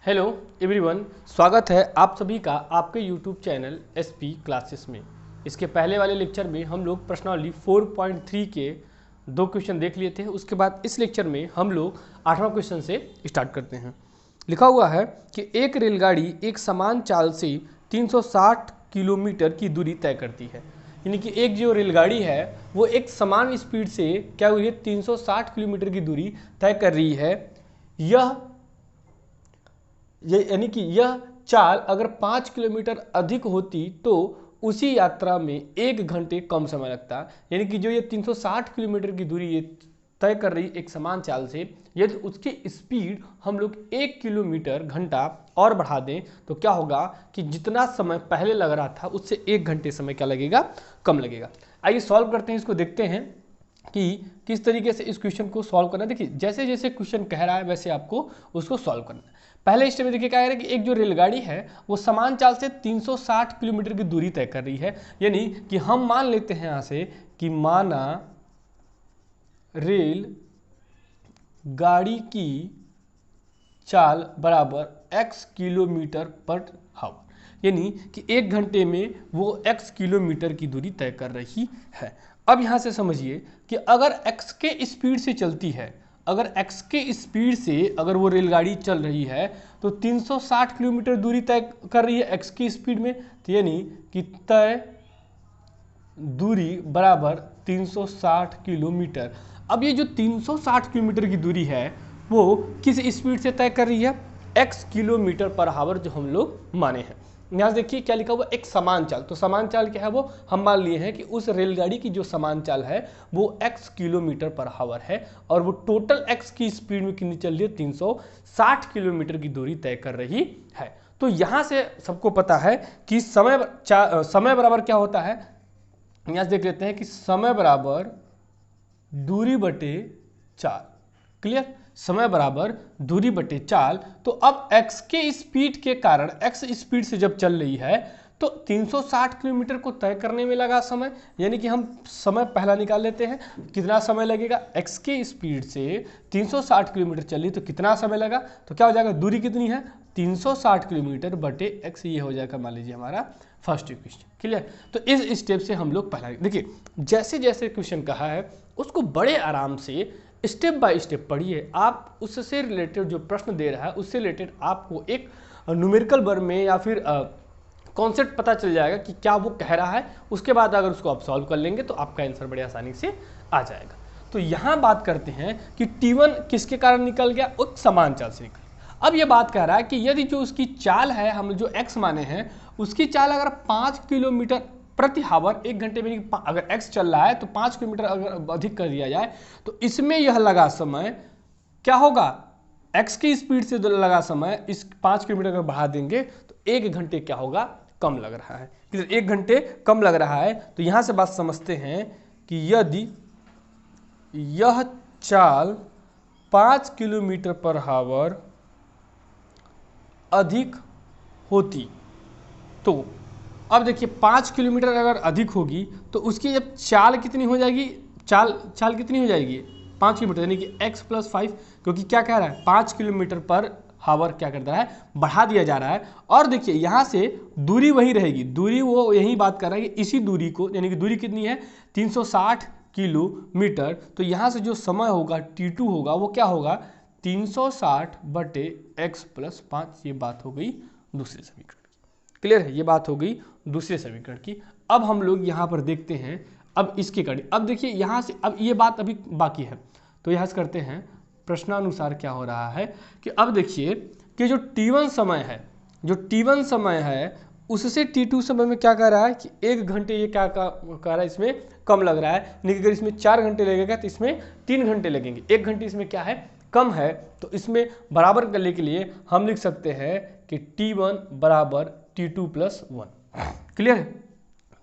Hello everyone, स्वागत है आप सभी का आपके यूट्यूब चैनल एसपी क्लासेस में। इसके पहले वाले लेक्चर में हम लोग प्रश्नावली 4.3 के 2 क्वेश्चन देख लिए थे। उसके बाद इस लेक्चर में हम लोग 8वां क्वेश्चन से स्टार्ट करते हैं। लिखा हुआ है कि एक रेलगाड़ी एक समान चाल से 360 किलोमीटर की दूरी तय करती है। यानी कि एक जो रेलगाड़ी है वो एक समान स्पीड से क्या हुई है 360 किलोमीटर की दूरी तय कर रही है। यानी कि यह चाल अगर 5 किलोमीटर अधिक होती तो उसी यात्रा में 1 घंटे कम समय लगता। यानी कि जो ये 360 किलोमीटर की दूरी ये तय कर रही एक समान चाल से, यदि उसकी स्पीड हम लोग 1 किलोमीटर घंटा और बढ़ा दें तो क्या होगा कि जितना समय पहले लग रहा था उससे 1 घंटे समय क्या लगेगा, कम लगेगा। आइए सॉल्व करते हैं, इसको देखते हैं कि किस तरीके से इस क्वेश्चन को सॉल्व करना है। देखिए जैसे जैसे क्वेश्चन कह रहा है वैसे आपको उसको सॉल्व करना है। पहले स्टेप में देखिए क्या कह रहा है कि एक जो रेलगाड़ी है वो समान चाल से 360 किलोमीटर की दूरी तय कर रही है। यानी कि हम मान लेते हैं यहां से कि माना रेल गाड़ी की चाल बराबर x किलोमीटर पर हावर, यानी कि 1 घंटे में वो x किलोमीटर की दूरी तय कर रही है। अब यहां से समझिए कि अगर x के स्पीड से चलती है, अगर x के स्पीड से अगर वो रेलगाड़ी चल रही है तो 360 किलोमीटर दूरी तय कर रही है x की स्पीड में, तो यानी कि तय दूरी बराबर 360 किलोमीटर। अब ये जो 360 किलोमीटर की दूरी है वो किस स्पीड से तय कर रही है, x किलोमीटर पर हावर जो हम लोग माने हैं। यहाँ से देखिए क्या लिखा हुआ, एक समान चाल। तो समान चाल क्या है, वो हम मान लिए हैं कि उस रेलगाड़ी की जो समान चाल है वो x किलोमीटर पर हावर है और वो टोटल x की स्पीड में कितनी चल रही है, 360 किलोमीटर की दूरी तय कर रही है। तो यहाँ से सबको पता है कि समय बराबर क्या होता है। यहाँ से देख लेते हैं कि समय बराबर दूरी बटे चाल। क्लियर, समय बराबर दूरी बटे चाल। तो अब x के स्पीड के कारण, x स्पीड से जब चल रही है तो 360 किलोमीटर को तय करने में लगा समय। यानी कि हम समय पहला निकाल लेते हैं, कितना समय लगेगा, x के स्पीड से 360 किलोमीटर चली तो कितना समय लगा, तो क्या हो जाएगा, दूरी कितनी है 360 किलोमीटर बटे x, ये हो जाएगा मान लीजिए हमारा फर्स्ट इक्वेशन। क्लियर, तो इस स्टेप से हम लोग पहला देखिए जैसे जैसे क्वेश्चन कहा है उसको बड़े आराम से स्टेप बाय स्टेप पढ़िए। आप उससे रिलेटेड जो प्रश्न दे रहा है उससे रिलेटेड आपको एक न्यूमेरिकल वर्ड में या फिर कॉन्सेप्ट पता चल जाएगा कि क्या वो कह रहा है। उसके बाद अगर उसको आप सॉल्व कर लेंगे तो आपका आंसर बड़े आसानी से आ जाएगा। तो यहाँ बात करते हैं कि T1 किसके कारण निकल गया, एक समान चाल से निकल। अब ये बात कह रहा है कि यदि जो उसकी चाल है, हम जो x माने हैं, उसकी चाल अगर 5 किलोमीटर प्रति हावर 1 घंटे में, अगर x चल रहा है तो 5 किलोमीटर अगर अधिक कर दिया जाए तो इसमें यह लगा समय क्या होगा, x की स्पीड से लगा समय इस 5 किलोमीटर अगर बढ़ा देंगे तो 1 घंटे क्या होगा, कम लग रहा है। 1 घंटे कम लग रहा है। तो यहां से बात समझते हैं कि यदि यह चाल 5 किलोमीटर पर हावर अधिक होती तो, अब देखिए 5 किलोमीटर अगर अधिक होगी तो उसकी जब चाल कितनी हो जाएगी, चाल कितनी हो जाएगी 5 किलोमीटर, यानी कि x + 5, क्योंकि क्या कह रहा है 5 किलोमीटर पर हावर क्या कर रहा है, बढ़ा दिया जा रहा है। और देखिए यहाँ से दूरी वही रहेगी, दूरी वो यही बात कर रहा है कि इसी दूरी को, यानी कि दूरी कितनी है 360 किलोमीटर। तो यहाँ से जो समय होगा T2 होगा वो क्या होगा 360 बटे x + 5। ये बात हो गई दूसरे समीकरण की। क्लियर है, ये बात हो गई दूसरे समीकरण की। अब हम लोग यहाँ पर देखते हैं अब इसके कड़ी। अब देखिए यहाँ से अब ये बात अभी बाकी है, तो यहाँ से करते हैं प्रश्नानुसार क्या हो रहा है कि अब देखिए कि जो T1 समय है, जो T1 समय है उससे T2 समय में क्या कह रहा है कि 1 घंटे ये क्या कह रहा है, इसमें कम लग रहा है। यानी कि अगर इसमें 4 घंटे लगेगा तो इसमें 3 घंटे लगेंगे, 1 घंटे इसमें क्या है, कम है। तो इसमें बराबर करने के लिए हम लिख सकते हैं कि T1 बराबर T2 + 1। क्लियर है,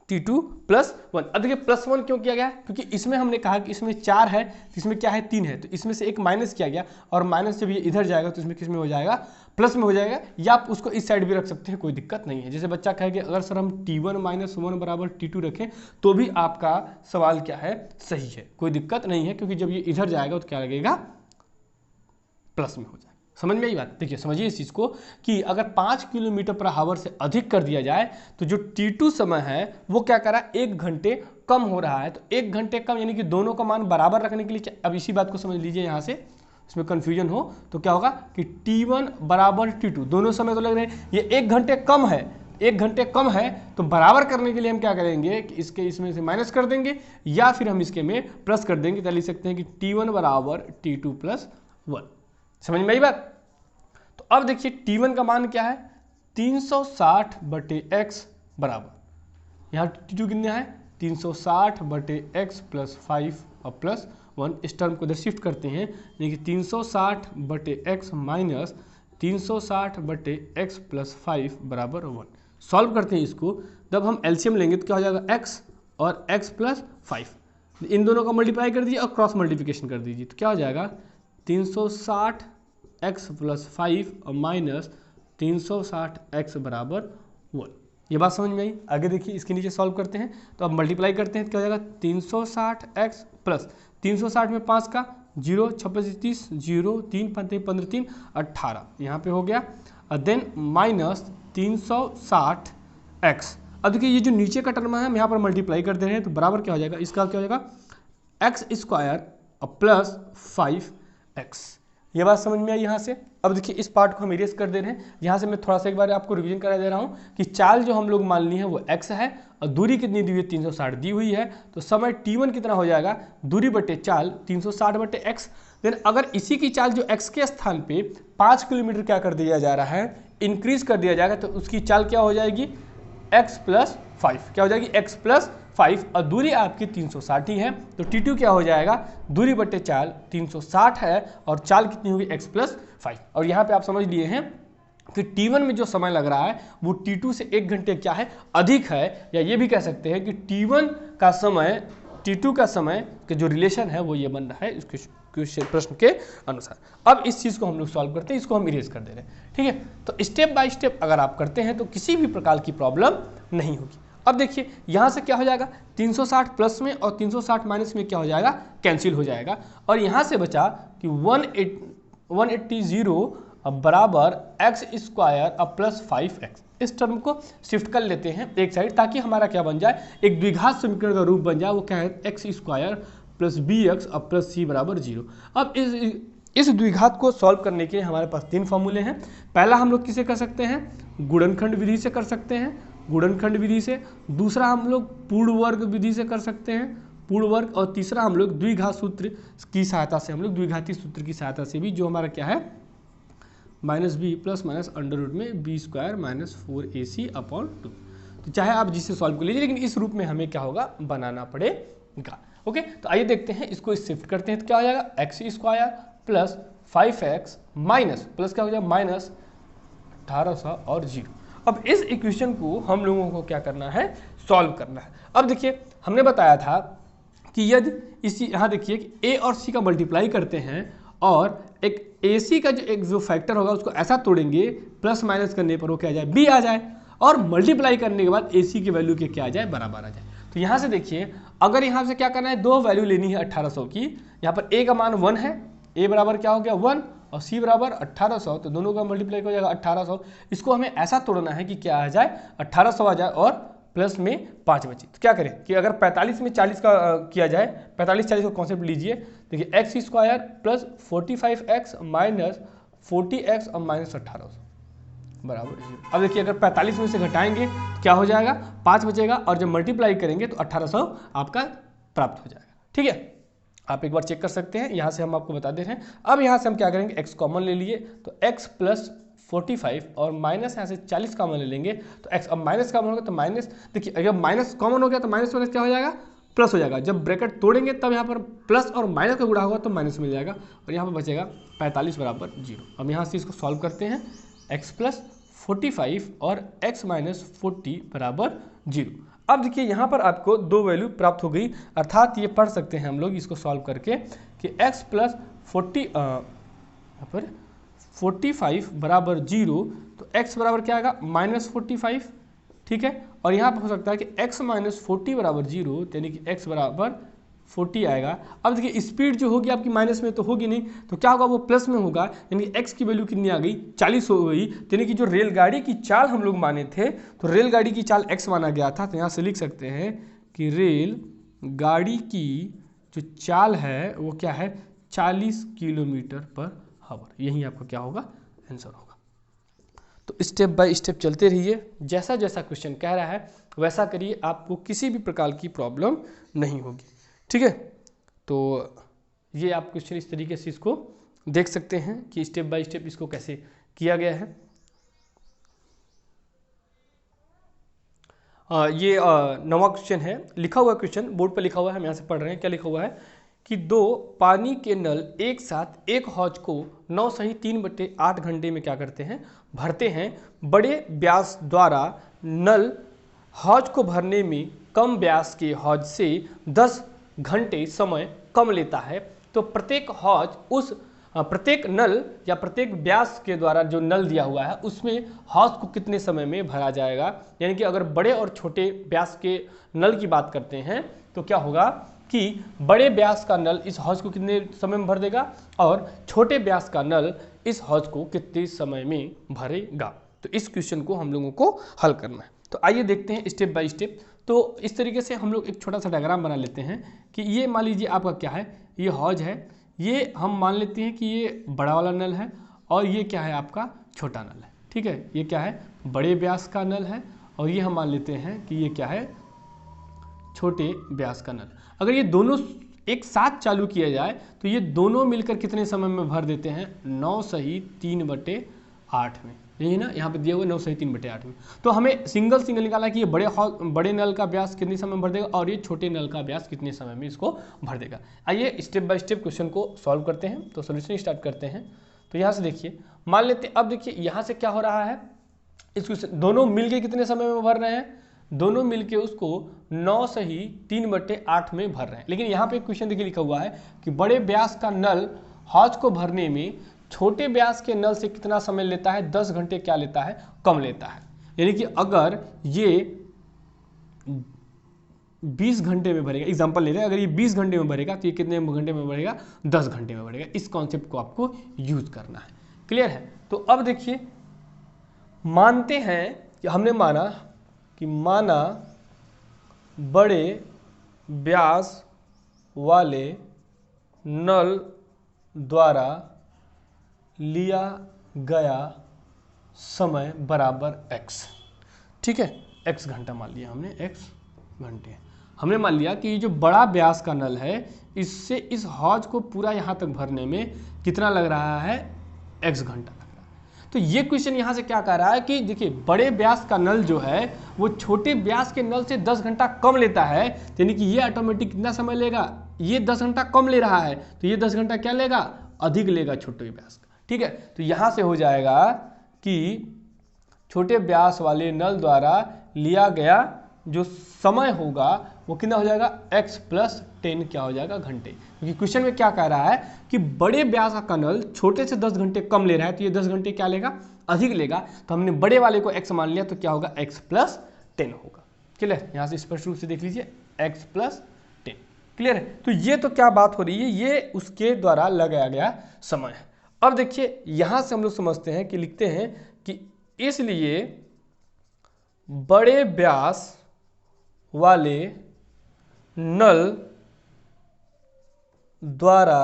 T2 + 1। अब देखिए +1 क्यों किया गया, क्योंकि इसमें हमने कहा कि इसमें 4 है तो इसमें क्या है 3 है, तो इसमें से एक माइनस किया गया और माइनस जब ये इधर जाएगा तो इसमें किस में हो जाएगा, प्लस में हो जाएगा। या आप उसको इस साइड भी रख सकते हैं, कोई दिक्कत नहीं है। जैसे बच्चा कहे कि अगर सर हम T1 - 1 बराबर T2 रखें तो भी आपका सवाल क्या है, सही है, कोई दिक्कत नहीं है, क्योंकि जब ये इधर जाएगा तो क्या लगेगा, प्लस में हो जाएगा। समझ में आई बात? देखिए समझिए इस चीज़ को कि अगर 5 किलोमीटर पर आवर से अधिक कर दिया जाए तो जो T2 समय है वो क्या करा, 1 घंटे कम हो रहा है। तो 1 घंटे कम यानी कि दोनों का मान बराबर रखने के लिए, अब इसी बात को समझ लीजिए यहाँ से, इसमें कन्फ्यूजन हो तो क्या होगा कि T1 बराबर T2, दोनों समय तो लग रहे हैं, ये 1 घंटे कम है, 1 घंटे कम है तो बराबर करने के लिए हम क्या करेंगे कि इसके इसमें से माइनस कर देंगे या फिर हम इसके में प्लस कर देंगे। तो लिख सकते हैं कि T1 बराबर T2 प्लस 1। समझ में आई बात? तो अब देखिए T1 का मान क्या है, 360 बटे x बराबर, यहाँ T2 कितना है 360 बटे x प्लस 5 और प्लस 1, इस टर्म को इधर शिफ्ट करते हैं, यानी कि 360 बटे x माइनस 360 बटे x प्लस 5 बराबर 1। सॉल्व करते हैं इसको, जब हम एलसीएम लेंगे तो क्या हो जाएगा x और x प्लस 5, इन दोनों का मल्टीप्लाई कर दीजिए और क्रॉस मल्टीप्लिकेशन कर दीजिए तो क्या हो जाएगा 360 x प्लस 5 और माइनस 360 x बराबर 1। ये बात समझ में आई? आगे देखिए इसके नीचे सॉल्व करते हैं, तो अब मल्टीप्लाई करते हैं तो क्या हो जाएगा 360 x प्लस 360 में 5 का 0 छप्पन 30 0 3 15 3 18, यहाँ पे हो गया, और देन माइनस 360 x। अब देखिए ये जो नीचे का टर्म है हम यहाँ पर मल्टीप्लाई कर दे रहे हैं तो बराबर क्या हो जाएगा, इसका क्या हो जाएगा एक्स स्क्वायर और प्लस 5x। ये बात समझ में आई यहाँ से? अब देखिए इस पार्ट को हम इरेज कर दे रहे हैं, यहाँ से मैं थोड़ा सा एक बार आपको रिवीजन करा दे रहा हूँ कि चाल जो हम लोग मान ली है वो x है और दूरी कितनी दी हुई है 360 दी हुई है, तो समय t1 कितना हो जाएगा, दूरी बटे चाल 360 बटे x। देन अगर इसी की चाल जो x के स्थान पे 5 किलोमीटर क्या कर दिया जा रहा है, इंक्रीज कर दिया जाएगा, तो उसकी चाल क्या हो जाएगी x प्लस 5, क्या हो जाएगी x प्लस 5, और दूरी आपकी 360 ही है, तो T2 क्या हो जाएगा, दूरी बटे चाल 360 है और चाल कितनी होगी x प्लस 5। और यहाँ पे आप समझ लिए हैं कि T1 में जो समय लग रहा है वो T2 से 1 घंटे क्या है, अधिक है, या ये भी कह सकते हैं कि T1 का समय T2 का समय के जो रिलेशन है वो ये बन रहा है इसके प्रश्न के अनुसार। अब इस चीज़ को हम लोग सॉल्व करते हैं, इसको हम इरेज कर दे रहे हैं, ठीक है। तो स्टेप बाय स्टेप अगर आप करते हैं तो किसी भी प्रकार की प्रॉब्लम नहीं होगी। अब देखिए यहाँ से क्या हो जाएगा, 360 प्लस में और 360 माइनस में क्या हो जाएगा, कैंसिल हो जाएगा, और यहाँ से बचा कि 180 बराबर एक्स स्क्वायर और प्लस 5x। इस टर्म को शिफ्ट कर लेते हैं एक साइड, ताकि हमारा क्या बन जाए, एक द्विघात समीकरण का रूप बन जाए, वो क्या है एक्स स्क्वायर प्लस bx और प्लस c बराबर 0। अब इस द्विघात को सॉल्व करने के लिए हमारे पास 3 फॉर्मूले हैं। पहला हम लोग किसे कर सकते हैं, गुणनखंड विधि से कर सकते हैं, गुणनखंड विधि से। दूसरा हम लोग पूर्ण वर्ग विधि से कर सकते हैं, पूर्ण वर्ग। और तीसरा हम लोग द्विघात सूत्र की सहायता से, हम लोग द्विघाती सूत्र की सहायता से भी, जो हमारा क्या है minus B plus minus under root में B square minus 4ac upon 2। तो चाहे आप जिससे सॉल्व कर लीजिए, लेकिन इस रूप में हमें क्या होगा, बनाना पड़ेगा। ओके, तो आइए देखते हैं, इसको शिफ्ट करते हैं तो क्या हो जाएगा, x square plus 5x minus plus क्या हो जाएगा माइनस 1800 और 0। अब इस इक्वेशन को हम लोगों को क्या करना है, सॉल्व करना है। अब देखिए हमने बताया था कि यदि इसी यहाँ देखिए कि a और c का मल्टीप्लाई करते हैं और एक ac का जो फैक्टर होगा उसको ऐसा तोड़ेंगे, प्लस माइनस करने पर वो क्या आ जाए, b आ जाए, और मल्टीप्लाई करने के बाद ac की वैल्यू के क्या आ जाए, बराबर आ जाए। तो यहाँ से देखिए, अगर यहाँ से क्या करना है, 2 वैल्यू लेनी है 1800 की। यहाँ पर a का मान 1 है, a बराबर क्या हो गया 1 और c बराबर 1800, तो दोनों का मल्टीप्लाई हो जाएगा 1800। इसको हमें ऐसा तोड़ना है कि क्या आ जाए, 1800 आ जाए और प्लस में 5 बचे। तो क्या करें कि अगर 45 में 40 का किया जाए, 45-40 का कॉन्सेप्ट लीजिए, देखिए x square plus 45x minus 40x और माइनस 1800 बराबर 0। अब देखिए अगर 45 में से घटाएंगे तो क्या हो जाएगा, 5 बचेगा, और जब मल्टीप्लाई करेंगे तो 1800 आपका प्राप्त हो जाएगा। ठीक है, आप एक बार चेक कर सकते हैं, यहाँ से हम आपको बता दे रहे हैं। अब यहाँ से हम क्या करेंगे, x कॉमन ले लिए तो x प्लस 45 और माइनस यहाँ से 40 कॉमन ले लेंगे तो x, अब माइनस कॉमन होगा तो माइनस, देखिए अगर माइनस कॉमन हो गया तो माइनस माइनस क्या हो जाएगा, प्लस हो जाएगा। जब ब्रैकेट तोड़ेंगे तब यहाँ पर प्लस और माइनस का गुणा होगा तो माइनस मिल जाएगा, और यहाँ पर बचेगा 45 बराबर 0। अब यहाँ से इसको सॉल्व करते हैं, x प्लस 45 और x माइनस 40 बराबर 0। अब देखिए यहाँ पर आपको 2 वैल्यू प्राप्त हो गई, अर्थात ये पढ़ सकते हैं हम लोग इसको सॉल्व करके कि x प्लस 45 बराबर 0, तो x बराबर क्या आएगा माइनस 45, ठीक है। और यहाँ पर हो सकता है कि x माइनस 40 बराबर 0, यानी कि x बराबर 40 आएगा। अब देखिए स्पीड जो होगी आपकी माइनस में तो होगी नहीं, तो क्या होगा, वो प्लस में होगा, यानी कि x की वैल्यू कितनी आ गई, 40 हो गई। यानी कि जो रेलगाड़ी की चाल हम लोग माने थे, तो रेलगाड़ी की चाल x माना गया था, तो यहाँ से लिख सकते हैं कि रेल गाड़ी की जो चाल है वो क्या है, 40 किलोमीटर पर आवर। यही आपका क्या होगा, आंसर होगा। तो स्टेप बाय स्टेप चलते रहिए, जैसा जैसा क्वेश्चन कह रहा है वैसा करिए, आपको किसी भी प्रकार की प्रॉब्लम नहीं होगी। ठीक है, तो ये आप क्वेश्चन इस तरीके से इसको देख सकते हैं कि स्टेप बाय स्टेप इसको कैसे किया गया है। ये 9वां क्वेश्चन है, लिखा हुआ क्वेश्चन बोर्ड पर लिखा हुआ है, हम यहाँ से पढ़ रहे हैं। क्या लिखा हुआ है कि 2 पानी के नल एक साथ एक हौज को 9 सही 3/8 घंटे में क्या करते हैं, भरते हैं। बड़े व्यास द्वारा नल हौज को भरने में कम व्यास के हौज से 10 घंटे समय कम लेता है, तो प्रत्येक हौज उस प्रत्येक नल या प्रत्येक व्यास के द्वारा जो नल दिया हुआ है उसमें हौज को कितने समय में भरा जाएगा। यानी कि अगर बड़े और छोटे व्यास के नल की बात करते हैं तो क्या होगा कि बड़े व्यास का नल इस हौज को कितने समय में भर देगा और छोटे व्यास का नल इस हौज को कितने समय में भरेगा। तो इस क्वेश्चन को हम लोगों को हल करना है। तो आइए देखते हैं स्टेप बाय स्टेप। तो इस तरीके से हम लोग एक छोटा सा डायग्राम बना लेते हैं कि ये मान लीजिए आपका क्या है, ये हौज है, ये हम मान लेते हैं कि ये बड़ा वाला नल है और ये क्या है आपका छोटा नल है। ठीक है, ये क्या है, बड़े व्यास का नल है और ये हम मान लेते हैं कि ये क्या है, छोटे व्यास का नल। अगर ये दोनों एक साथ चालू किया जाए तो ये दोनों मिलकर कितने समय में भर देते हैं, 9 सही 3/8 में। यही ना, यहाँ पे दिया हुआ 9 सही 3/8 में। तो हमें सिंगल निकाला कि ये बड़े नल का व्यास कितने समय में भर देगा और ये छोटे नल का व्यास कितने समय में इसको भर देगा। आइए स्टेप बाय स्टेप क्वेश्चन को सॉल्व करते हैं। तो सोल्यूशन स्टार्ट करते हैं। तो यहाँ से देखिए, मान लेते हैं, अब देखिए यहाँ से क्या हो रहा है, इस क्वेश्चन दोनों मिलके कितने समय में भर रहे हैं, दोनों मिलके उसको 9 सही 3/8 में भर रहे हैं। लेकिन यहाँ पे क्वेश्चन देखिए लिखा हुआ है कि बड़े व्यास का नल हौज को भरने में छोटे व्यास के नल से कितना समय लेता है, 10 घंटे क्या लेता है, कम लेता है। यानी कि अगर ये 20 घंटे में भरेगा, एग्जांपल ले रहे हैं, अगर ये 20 घंटे में भरेगा तो ये कितने घंटे में भरेगा, 10 घंटे में भरेगा। इस कॉन्सेप्ट को आपको यूज करना है। क्लियर है। तो अब देखिए, मानते हैं कि हमने माना बड़े व्यास वाले नल द्वारा लिया गया समय बराबर x। ठीक है, x घंटा मान लिया हमने, x घंटे। हमने मान लिया कि ये जो बड़ा व्यास का नल है इससे इस हौज को पूरा यहाँ तक भरने में कितना लग रहा है, x घंटा लग रहा है। तो ये क्वेश्चन यहाँ से क्या कह रहा है कि देखिए, बड़े व्यास का नल जो है वो छोटे व्यास के नल से 10 घंटा कम लेता है, यानी कि ये ऑटोमेटिक कितना समय लेगा, ये 10 घंटा कम ले रहा है तो ये 10 घंटा क्या लेगा, अधिक लेगा छोटे व्यास का। ठीक है, तो यहाँ से हो जाएगा कि छोटे व्यास वाले नल द्वारा लिया गया जो समय होगा वो कितना हो जाएगा, x + 10 क्या हो जाएगा, घंटे। क्योंकि क्वेश्चन में क्या कह रहा है कि बड़े व्यास का नल छोटे से 10 घंटे कम ले रहा है तो ये 10 घंटे क्या लेगा, अधिक लेगा। तो हमने बड़े वाले को x मान लिया तो क्या होगा, x + 10 होगा। क्लियर, यहाँ से स्पष्ट रूप से देख लीजिए, x + 10। क्लियर है। तो ये तो क्या बात हो रही है, ये उसके द्वारा लगाया गया समय है। अब देखिए, यहां से हम लोग समझते हैं कि लिखते हैं कि इसलिए बड़े व्यास वाले नल द्वारा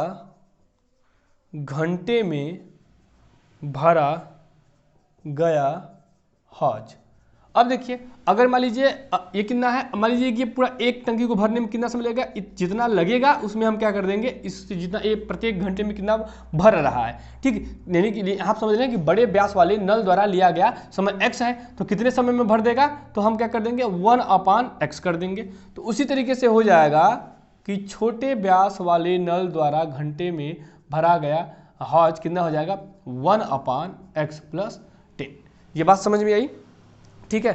घंटे में भरा गया हौज। अब देखिए, अगर मान लीजिए ये कितना है, मान लीजिए कि पूरा एक टंकी को भरने में कितना समय लगेगा, जितना लगेगा उसमें हम क्या कर देंगे, इस जितना ये प्रत्येक घंटे में कितना भर रहा है। ठीक, यानी कि आप समझ रहे हैं कि बड़े व्यास वाले नल द्वारा लिया गया समय x है तो कितने समय में भर देगा, तो हम क्या कर देंगे, 1/x कर देंगे। तो उसी तरीके से हो जाएगा कि छोटे व्यास वाले नल द्वारा घंटे में भरा गया हौज कितना हो जाएगा, 1/x + 10। ये बात समझ में आई। ठीक है,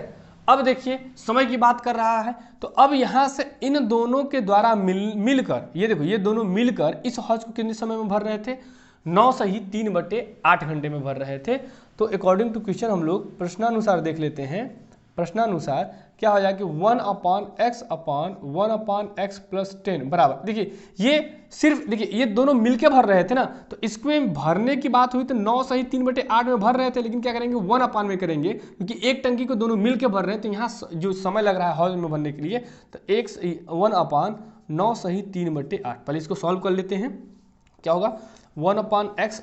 अब देखिए समय की बात कर रहा है तो अब यहां से इन दोनों के द्वारा मिलकर ये देखो, ये दोनों मिलकर इस हौज को कितने समय में भर रहे थे, 9 सही 3/8 घंटे में भर रहे थे। तो अकॉर्डिंग टू क्वेश्चन हम लोग प्रश्नानुसार देख लेते हैं। प्रश्नानुसार क्या हो जाएगा कि 1/x प्लस 10 बराबर, देखिए ये सिर्फ देखिए ये दोनों मिलके भर रहे थे ना, तो इसमें भरने की बात हुई तो 9 सही 3/8 में भर रहे थे, लेकिन क्या करेंगे 1 में करेंगे, क्योंकि एक टंकी को दोनों मिलके भर रहे हैं, तो यहाँ जो समय लग रहा है हॉल में भरने के लिए, तो 1/9 सही 3/8। पहले इसको सॉल्व कर लेते हैं। क्या होगा 1/x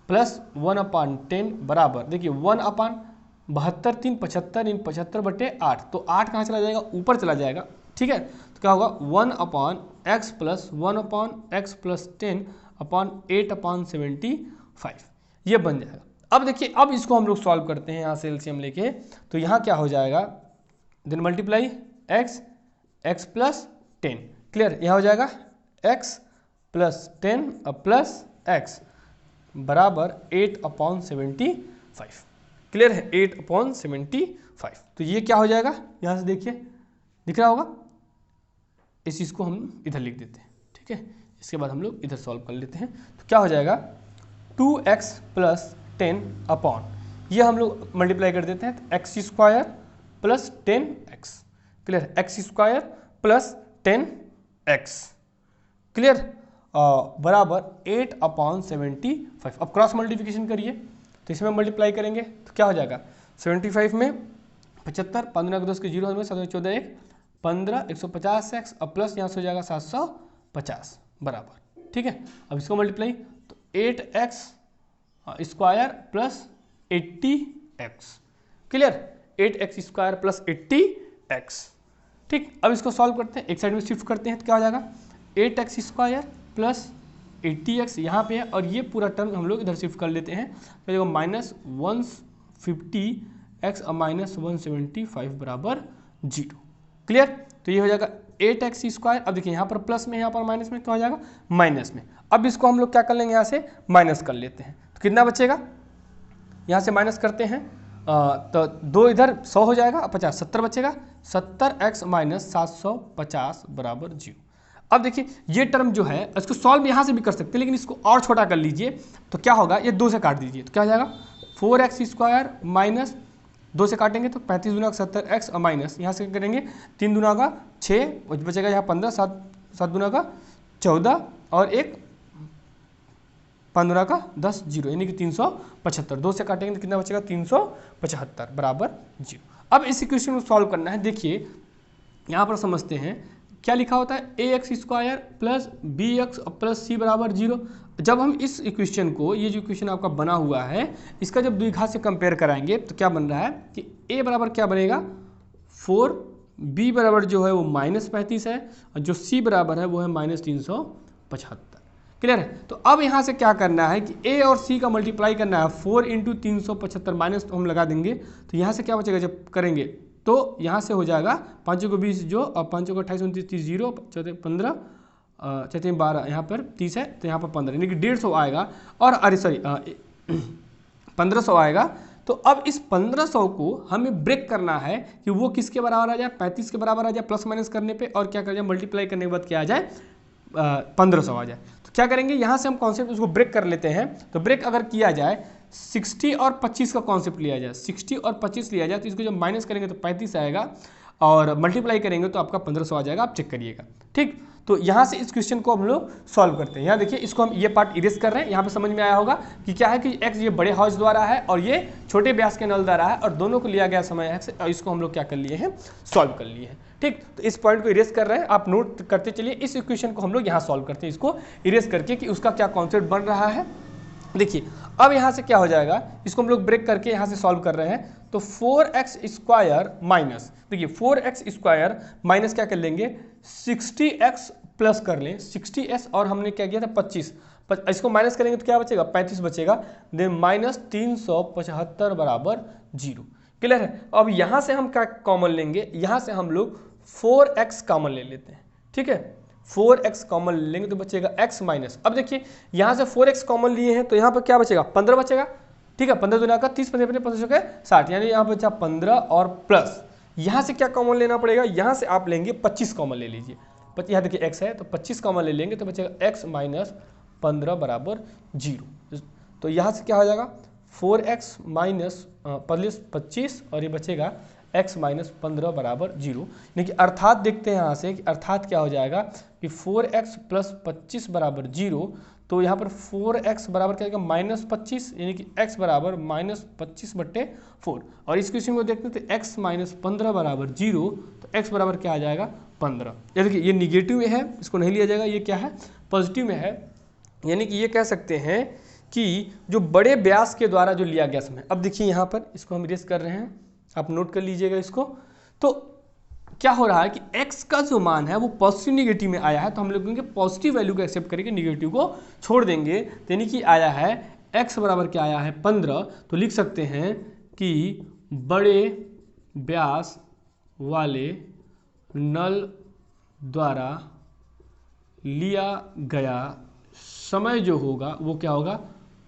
प्लस 1/10 बराबर, देखिए 1/72 3 75 इन 75/8, तो 8 कहाँ चला जाएगा, ऊपर चला जाएगा, ठीक है। तो क्या होगा 1/x प्लस 10 अपॉन 8/75, ये बन जाएगा। अब देखिए अब इसको हम लोग सॉल्व करते हैं यहाँ से एलसीएम लेके, तो यहाँ क्या हो जाएगा, then multiply x plus 10, clear, यहाँ हो जाएगा x प्लस 10 प्लस x बराबर 8/75, क्लियर है, 8/75। तो ये क्या हो जाएगा, यहाँ से देखिए दिख रहा होगा, इस चीज़ को हम इधर लिख देते हैं, ठीक है। इसके बाद हम लोग इधर सॉल्व कर लेते हैं, तो क्या हो जाएगा 2x प्लस 10 अपॉन, ये हम लोग मल्टीप्लाई कर देते हैं, तो x² plus 10x, clear, x² plus 10x, clear, बराबर 8/75। अब क्रॉस मल्टीप्लिकेशन करिए, तो इसमें मल्टीप्लाई करेंगे तो क्या हो जाएगा 75 में 75, 15 को 10 के 0 में 7 14 1 15 150x, अब प्लस यहाँ से हो जाएगा 750 बराबर, ठीक है। अब इसको मल्टीप्लाई तो 8x² plus 80x, clear, 8x² plus 80x, ठीक। अब इसको सॉल्व करते हैं, एक साइड में शिफ्ट करते हैं, तो क्या हो जाएगा 8x² प्लस 80x यहाँ पे है, और ये पूरा टर्म हम लोग इधर शिफ्ट कर लेते हैं, तो देखो -150x माइनस 175 बराबर 0, क्लियर। तो ये हो जाएगा 8x², अब देखिए यहाँ पर प्लस में, यहाँ पर माइनस में, क्या हो जाएगा माइनस में। अब इसको हम लोग क्या कर लेंगे, यहाँ से माइनस कर लेते हैं, तो कितना बचेगा, यहाँ से माइनस करते हैं, तो 2 इधर 100 हो जाएगा, 50 70 बचेगा, 70x माइनस 750 बराबर 0। अब देखिए ये टर्म जो है इसको सॉल्व यहाँ से भी कर सकते हैं, लेकिन इसको और छोटा कर लीजिए, तो क्या होगा, ये 2 से काट दीजिए, तो क्या हो जाएगा 4x² माइनस 2 से काटेंगे तो 35 दूना 70x और माइनस यहाँ से करेंगे 3 दूना का 6 बचेगा, यहाँ 15 7 दूना का 14 और 1 15 का 10 0, यानी कि 375, 2 से काटेंगे तो कितना बचेगा 375 बराबर 0। अब इस इक्वेशन को सॉल्व करना है, देखिए यहाँ पर समझते हैं क्या लिखा होता है ax² plus bx plus c बराबर 0। जब हम इस इक्वेशन को, ये जो इक्वेशन आपका बना हुआ है, इसका जब द्विघात से कंपेयर कराएंगे तो क्या बन रहा है कि a बराबर क्या बनेगा 4, b बराबर जो है वो -35 है, और जो c बराबर है वो है -375, क्लियर है। तो अब यहाँ से क्या करना है कि a और c का मल्टीप्लाई करना है, 4 × 375 माइनस तो हम लगा देंगे, तो यहाँ से क्या बचेगा जब करेंगे, तो यहाँ से हो जाएगा 5 को 20 जो, और 5 को 28 29 30 0 चौथे 15 चौथे 12, यहाँ पर 30 है तो यहाँ पर 15, यानी कि 150 आएगा, और अरे सॉरी 1500 आएगा। तो अब इस 1500 को हमें ब्रेक करना है कि वो किसके बराबर आ जाए, 35 के बराबर आ जाए प्लस माइनस करने पे, और क्या कर जाए मल्टीप्लाई करने के बाद क्या आ जाए 1500 आ जाए। तो क्या करेंगे यहाँ से हम कॉन्सेप्ट उसको ब्रेक कर लेते हैं, तो ब्रेक अगर किया जाए 60 और 25 का कॉन्सेप्ट लिया जाए, 60 और 25 लिया जाए, तो इसको जब माइनस करेंगे तो 35 आएगा, और मल्टीप्लाई करेंगे तो आपका 1500 आ जाएगा, आप चेक करिएगा, ठीक। तो यहाँ से इस क्वेश्चन को हम लोग सॉल्व करते हैं। यहाँ देखिए इसको हम ये पार्ट इरेज कर रहे हैं, यहाँ पे समझ में आया होगा कि क्या है कि x ये बड़े हौज द्वारा है और ये छोटे व्यास के नल द्वारा है, और दोनों को लिया गया समय x, और इसको हम लोग क्या कर लिए हैं सॉल्व कर लिए हैं, ठीक। तो इस पॉइंट को इरेज कर रहे हैं, आप नोट करते चलिए। इस इक्वेशन को हम लोग यहाँ सॉल्व करते हैं, इसको इरेज करके कि उसका क्या कॉन्सेप्ट बन रहा है। देखिए अब यहाँ से क्या हो जाएगा, इसको हम लोग ब्रेक करके यहाँ से सॉल्व कर रहे हैं, तो 4x² माइनस, देखिए 4x² माइनस क्या कर लेंगे 60x प्लस कर लें 60s, और हमने क्या किया था 25, इसको माइनस करेंगे तो क्या बचेगा 35 बचेगा, देन -375 बराबर 0, क्लियर है। अब यहाँ से हम क्या कॉमन लेंगे, यहाँ से हम लोग 4x कॉमन ले लेते हैं, ठीक है, 4x कॉमन लेंगे तो बचेगा x माइनस, अब देखिए यहाँ से 4x कॉमन लिए हैं तो यहाँ पर क्या बचेगा 15 बचेगा, ठीक है, 15 दूना का 30 15 15 60, यानी यहाँ बचा 15 और प्लस यहाँ से क्या कॉमन लेना पड़ेगा, यहाँ से आप लेंगे 25 कॉमन ले लीजिए, यहाँ देखिए x है तो 25 कॉमन ले लेंगे तो बचेगा x माइनस 15 बराबर 0। तो यहाँ से क्या हो जाएगा 4x माइनस 25 और ये बचेगा x माइनस 15 बराबर 0। यानी कि अर्थात देखते हैं यहाँ से कि अर्थात क्या हो जाएगा कि 4x प्लस 25 बराबर 0। तो यहाँ पर 4x बराबर क्या आएगा माइनस 25, यानी कि x बराबर माइनस 25/4। और इस क्वेश्चन को देखते हैं तो x माइनस 15 बराबर 0, तो x बराबर क्या आ जाएगा 15। ये देखिए ये निगेटिव में है, इसको नहीं लिया जाएगा, ये क्या है पॉजिटिव में है। यानी कि ये कह सकते हैं कि जो बड़े व्यास के द्वारा जो लिया गया समय। अब देखिए यहाँ पर इसको हम इरेज कर रहे हैं, आप नोट कर लीजिएगा इसको। तो क्या हो रहा है कि x का जो मान है वो पॉजिटिव निगेटिव में आया है, तो हम लोग कहेंगे पॉजिटिव वैल्यू को एक्सेप्ट करेंगे, निगेटिव को छोड़ देंगे। तो यानी कि आया है x बराबर क्या आया है 15। तो लिख सकते हैं कि बड़े व्यास वाले नल द्वारा लिया गया समय जो होगा वो क्या होगा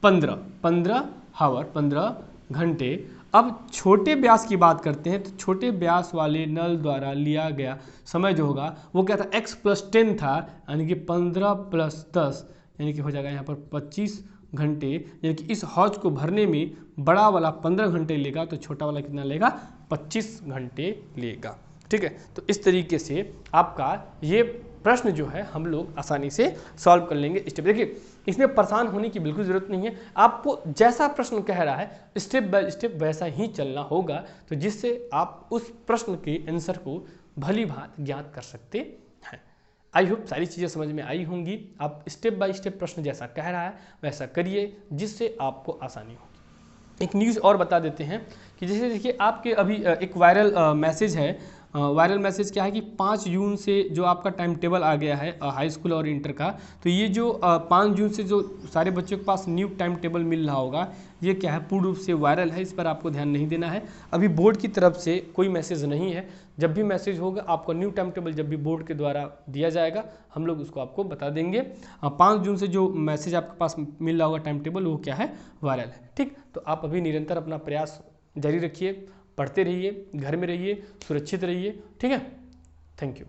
15 हावर, 15 घंटे। अब छोटे व्यास की बात करते हैं, तो छोटे व्यास वाले नल द्वारा लिया गया समय जो होगा वो क्या था x प्लस 10 था, यानी कि 15 प्लस 10 यानी कि हो जाएगा यहाँ पर 25 घंटे। यानी कि इस हौज को भरने में बड़ा वाला 15 घंटे लेगा, तो छोटा वाला कितना लेगा 25 घंटे लेगा। ठीक है, तो इस तरीके से आपका ये प्रश्न जो है हम लोग आसानी से सॉल्व कर लेंगे स्टेप। देखिए इसमें परेशान होने की बिल्कुल ज़रूरत नहीं है, आपको जैसा प्रश्न कह रहा है स्टेप बाय स्टेप वैसा ही चलना होगा, तो जिससे आप उस प्रश्न के आंसर को भली भांति ज्ञात कर सकते हैं। आई होप सारी चीज़ें समझ में आई होंगी। आप स्टेप बाय स्टेप प्रश्न जैसा कह रहा है वैसा करिए, जिससे आपको आसानी होगी। एक न्यूज़ और बता देते हैं कि जैसे देखिए आपके अभी एक वायरल मैसेज है। वायरल मैसेज क्या है कि 5 जून से जो आपका टाइम टेबल आ गया है हाई स्कूल और इंटर का, तो ये जो 5 जून से जो सारे बच्चों के पास न्यू टाइम टेबल मिल रहा होगा, ये क्या है पूर्ण रूप से वायरल है, इस पर आपको ध्यान नहीं देना है। अभी बोर्ड की तरफ से कोई मैसेज नहीं है, जब भी मैसेज होगा आपको न्यू टाइम टेबल जब भी बोर्ड के द्वारा दिया जाएगा हम लोग उसको आपको बता देंगे। 5 जून से जो मैसेज आपके पास मिल रहा होगा टाइम टेबल वो क्या है वायरल है। ठीक, तो आप अभी निरंतर अपना प्रयास जारी रखिए, पढ़ते रहिए, घर में रहिए, सुरक्षित रहिए। ठीक है, थैंक यू।